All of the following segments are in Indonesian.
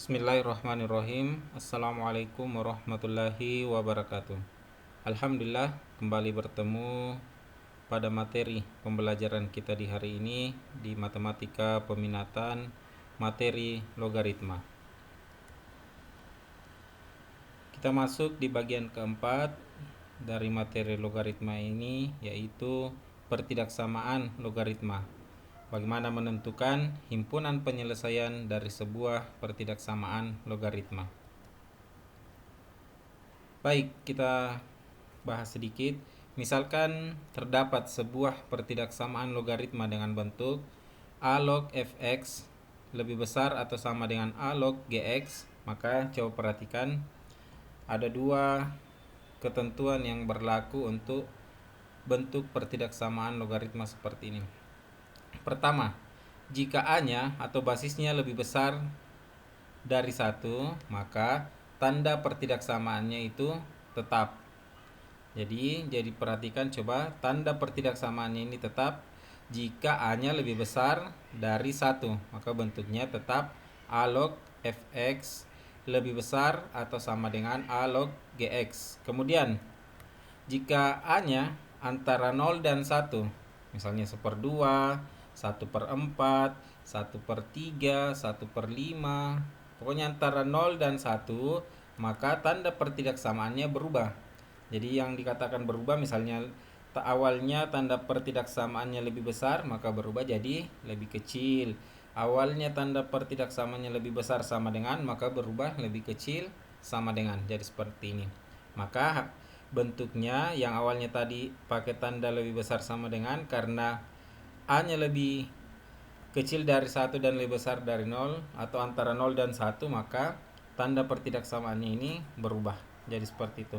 Bismillahirrahmanirrahim. Assalamualaikum warahmatullahi wabarakatuh. Alhamdulillah, kembali bertemu pada materi pembelajaran kita di hari ini di matematika peminatan materi logaritma. Kita masuk di bagian keempat dari materi logaritma ini, yaitu pertidaksamaan logaritma. Bagaimana menentukan himpunan penyelesaian dari sebuah pertidaksamaan logaritma. Baik, kita bahas sedikit. Misalkan terdapat sebuah pertidaksamaan logaritma dengan bentuk a log fx lebih besar atau sama dengan a log gx, maka coba perhatikan ada dua ketentuan yang berlaku untuk bentuk pertidaksamaan logaritma seperti ini. Pertama, jika A-nya atau basisnya lebih besar dari 1, maka tanda pertidaksamaannya itu tetap. Jadi perhatikan coba, tanda pertidaksamaannya ini tetap jika A-nya lebih besar dari 1, maka bentuknya tetap A log fx lebih besar atau sama dengan A log gx. Kemudian, jika A-nya antara 0 dan 1, misalnya 1/2, 1/4, 1/3, 1/5, pokoknya antara 0 dan 1, maka tanda pertidaksamaannya berubah. Jadi yang dikatakan berubah, misalnya awalnya tanda pertidaksamaannya lebih besar, maka berubah jadi lebih kecil. Awalnya tanda pertidaksamaannya lebih besar sama dengan, maka berubah lebih kecil sama dengan. Jadi seperti ini. Maka bentuknya yang awalnya tadi pakai tanda lebih besar sama dengan, karena A-nya lebih kecil dari 1 dan lebih besar dari 0, atau antara 0 dan 1, maka tanda pertidaksamaannya ini berubah. Jadi seperti itu.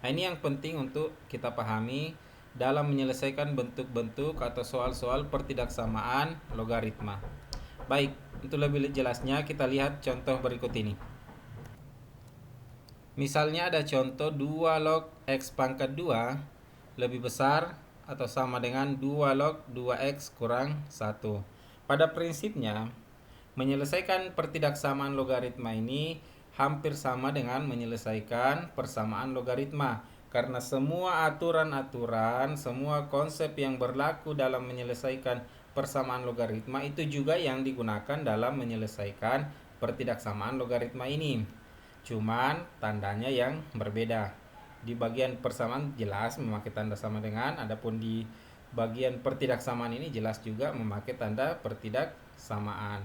Nah, ini yang penting untuk kita pahami dalam menyelesaikan bentuk-bentuk atau soal-soal pertidaksamaan logaritma. Baik, untuk lebih jelasnya kita lihat contoh berikut ini. Misalnya ada contoh 2 log x pangkat 2 lebih besar atau sama dengan 2 log 2x kurang 1. Pada prinsipnya, menyelesaikan pertidaksamaan logaritma ini hampir sama dengan menyelesaikan persamaan logaritma, karena semua aturan-aturan, semua konsep yang berlaku dalam menyelesaikan persamaan logaritma itu juga yang digunakan dalam menyelesaikan pertidaksamaan logaritma ini. Cuman tandanya yang berbeda. Di bagian persamaan jelas memakai tanda sama dengan, adapun di bagian pertidaksamaan ini jelas juga memakai tanda pertidaksamaan.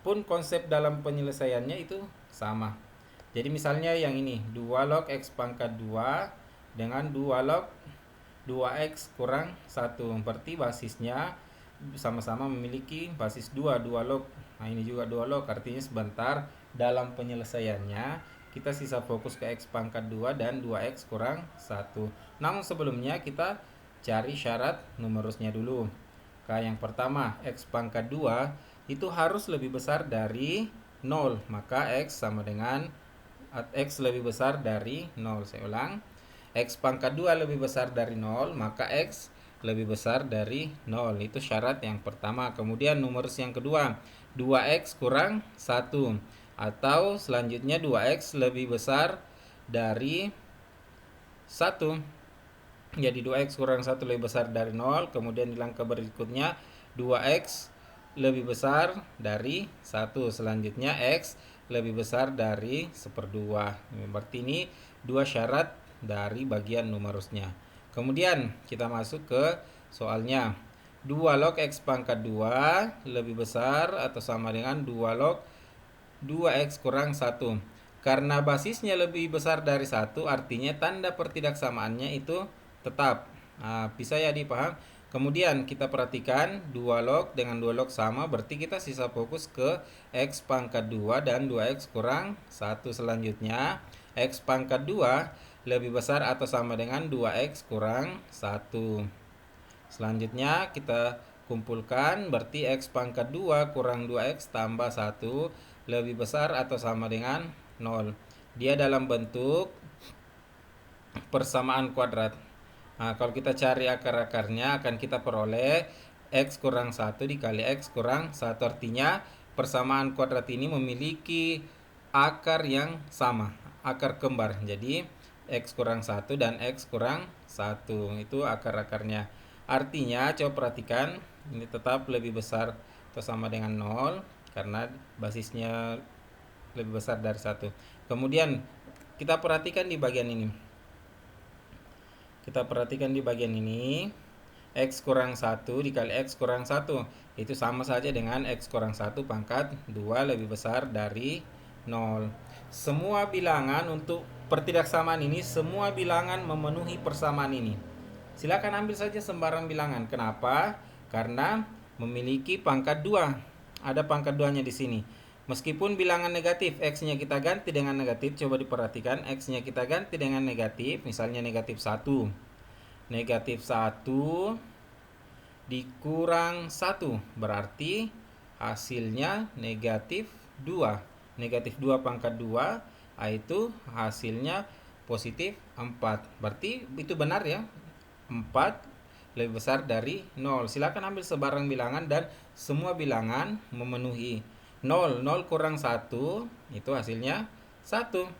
Pun konsep dalam penyelesaiannya itu sama. Jadi misalnya yang ini 2 log x pangkat 2 dengan 2 log 2x kurang 1. Berarti basisnya sama-sama memiliki basis 2 log. Nah, ini juga 2 log, artinya sebentar dalam penyelesaiannya kita sisa fokus ke x pangkat 2 dan 2x kurang 1. Namun sebelumnya kita cari syarat numerusnya dulu. Yang pertama, x pangkat 2 itu harus lebih besar dari 0. Maka x sama dengan x lebih besar dari 0. Saya ulang. X pangkat 2 lebih besar dari 0, maka x lebih besar dari 0. Itu syarat yang pertama. Kemudian numerus yang kedua, 2x kurang 1. Atau selanjutnya 2x lebih besar dari 1. Jadi 2x kurang 1 lebih besar dari 0. Kemudian di langkah berikutnya 2x lebih besar dari 1. Selanjutnya x lebih besar dari 1/2. Berarti ini dua syarat dari bagian numerusnya. Kemudian kita masuk ke soalnya. 2 log x pangkat 2 lebih besar atau sama dengan 2 log 2x kurang 1. Karena basisnya lebih besar dari 1, artinya tanda pertidaksamaannya itu tetap. Nah, bisa ya dipaham. Kemudian kita perhatikan 2 log dengan 2 log sama, berarti kita sisa fokus ke x pangkat 2 dan 2x kurang 1. Selanjutnya x pangkat 2 lebih besar atau sama dengan 2x kurang 1. Selanjutnya kita kumpulkan, berarti x pangkat 2 kurang 2x tambah 1 lebih besar atau sama dengan 0. Dia dalam bentuk persamaan kuadrat. Nah, kalau kita cari akar-akarnya akan kita peroleh x kurang 1 dikali x kurang 1. Artinya persamaan kuadrat ini memiliki akar yang sama, akar kembar. Jadi X kurang 1 dan X kurang 1 itu akar-akarnya. Artinya coba perhatikan, ini tetap lebih besar atau sama dengan 0 karena basisnya lebih besar dari 1. Kemudian kita perhatikan di bagian ini. Kita perhatikan di bagian ini, X kurang 1 dikali X kurang 1 itu sama saja dengan X kurang 1 pangkat 2 lebih besar dari 0. Semua bilangan untuk pertidaksamaan ini, semua bilangan memenuhi persamaan ini. Silakan ambil saja sembarang bilangan. Kenapa? Karena memiliki pangkat 2. Ada pangkat 2-nya di sini. Meskipun bilangan negatif, X-nya kita ganti dengan negatif, coba diperhatikan, X-nya kita ganti dengan negatif, misalnya negatif 1. Negatif 1 dikurang 1, berarti hasilnya negatif 2. Negatif 2 pangkat 2, itu hasilnya positif 4. Berarti itu benar ya, 4 lebih besar dari 0. Silakan ambil sebarang bilangan dan semua bilangan memenuhi. 0 kurang 1 itu hasilnya 1.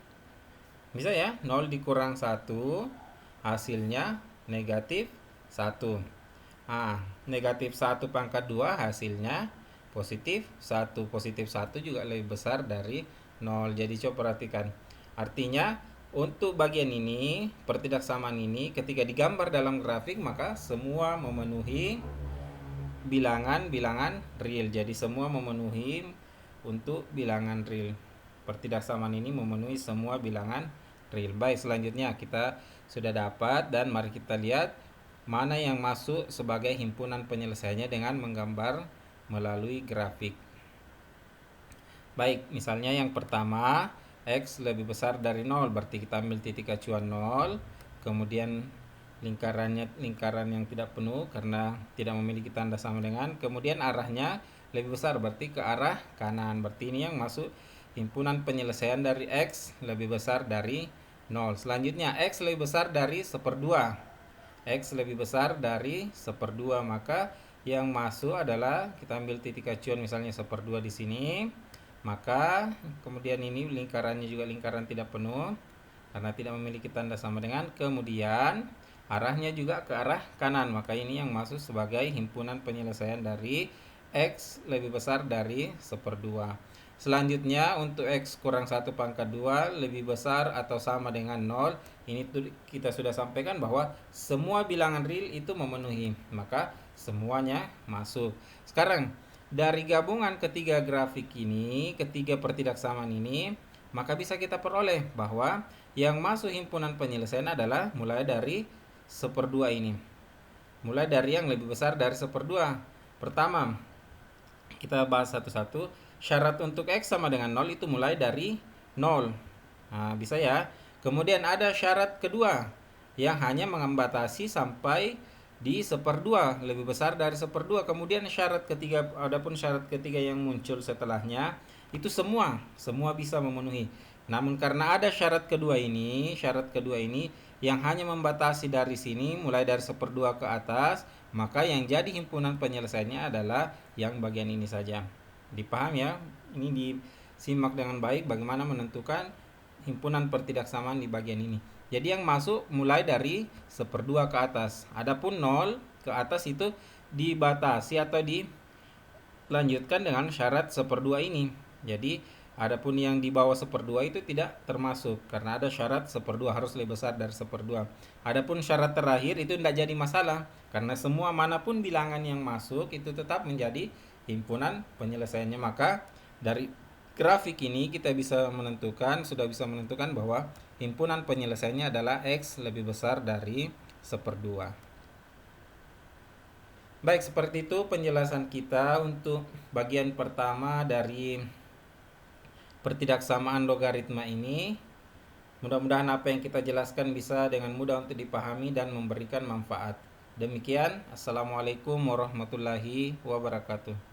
Bisa ya, 0 dikurang 1 hasilnya negatif 1. Negatif 1 pangkat 2 hasilnya positif 1. Positif 1 juga lebih besar dari 0. Jadi coba perhatikan. Artinya untuk bagian ini, pertidaksamaan ini ketika digambar dalam grafik maka semua memenuhi bilangan-bilangan real. Jadi semua memenuhi untuk bilangan real. Pertidaksamaan ini memenuhi semua bilangan real. Baik, selanjutnya kita sudah dapat dan mari kita lihat mana yang masuk sebagai himpunan penyelesaiannya dengan menggambar melalui grafik. Baik, misalnya yang pertama X lebih besar dari 0, berarti kita ambil titik acuan 0, kemudian lingkaran yang tidak penuh karena tidak memiliki tanda sama dengan, kemudian arahnya lebih besar berarti ke arah kanan. Berarti ini yang masuk himpunan penyelesaian dari X lebih besar dari 0. Selanjutnya X lebih besar dari 1/2. X lebih besar dari 1/2, maka yang masuk adalah kita ambil titik acuan misalnya 1/2 di sini. Maka kemudian ini lingkarannya juga lingkaran tidak penuh karena tidak memiliki tanda sama dengan, kemudian arahnya juga ke arah kanan, maka ini yang masuk sebagai himpunan penyelesaian dari X lebih besar dari 1/2. Selanjutnya untuk X kurang 1 pangkat 2 lebih besar atau sama dengan 0. Ini kita sudah sampaikan bahwa semua bilangan real itu memenuhi, maka semuanya masuk. Sekarang dari gabungan ketiga grafik ini, ketiga pertidaksamaan ini, maka bisa kita peroleh bahwa yang masuk himpunan penyelesaian adalah mulai dari 1/2 ini. Mulai dari yang lebih besar dari 1/2. Pertama, kita bahas satu-satu. Syarat untuk X sama dengan 0 itu mulai dari 0. Bisa ya. Kemudian ada syarat kedua yang hanya membatasi sampai di 1/2, lebih besar dari 1/2. Kemudian syarat ketiga, adapun syarat ketiga yang muncul setelahnya itu semua bisa memenuhi. Namun karena ada syarat kedua ini yang hanya membatasi dari sini mulai dari 1/2 ke atas, maka yang jadi himpunan penyelesaiannya adalah yang bagian ini saja. Dipaham ya? Ini disimak dengan baik bagaimana menentukan himpunan pertidaksamaan di bagian ini. Jadi yang masuk mulai dari 1/2 ke atas. Adapun 0 ke atas itu dibatasi atau dilanjutkan dengan syarat 1/2 ini. Jadi adapun yang di bawah 1/2 itu tidak termasuk karena ada syarat 1/2 harus lebih besar dari 1/2. Adapun syarat terakhir itu tidak jadi masalah karena semua manapun bilangan yang masuk itu tetap menjadi himpunan penyelesaiannya. Maka dari grafik ini kita sudah bisa menentukan bahwa himpunan penyelesaiannya adalah X lebih besar dari 1/2. Baik, seperti itu penjelasan kita untuk bagian pertama dari pertidaksamaan logaritma ini. Mudah-mudahan apa yang kita jelaskan bisa dengan mudah untuk dipahami dan memberikan manfaat. Demikian, Assalamualaikum warahmatullahi wabarakatuh.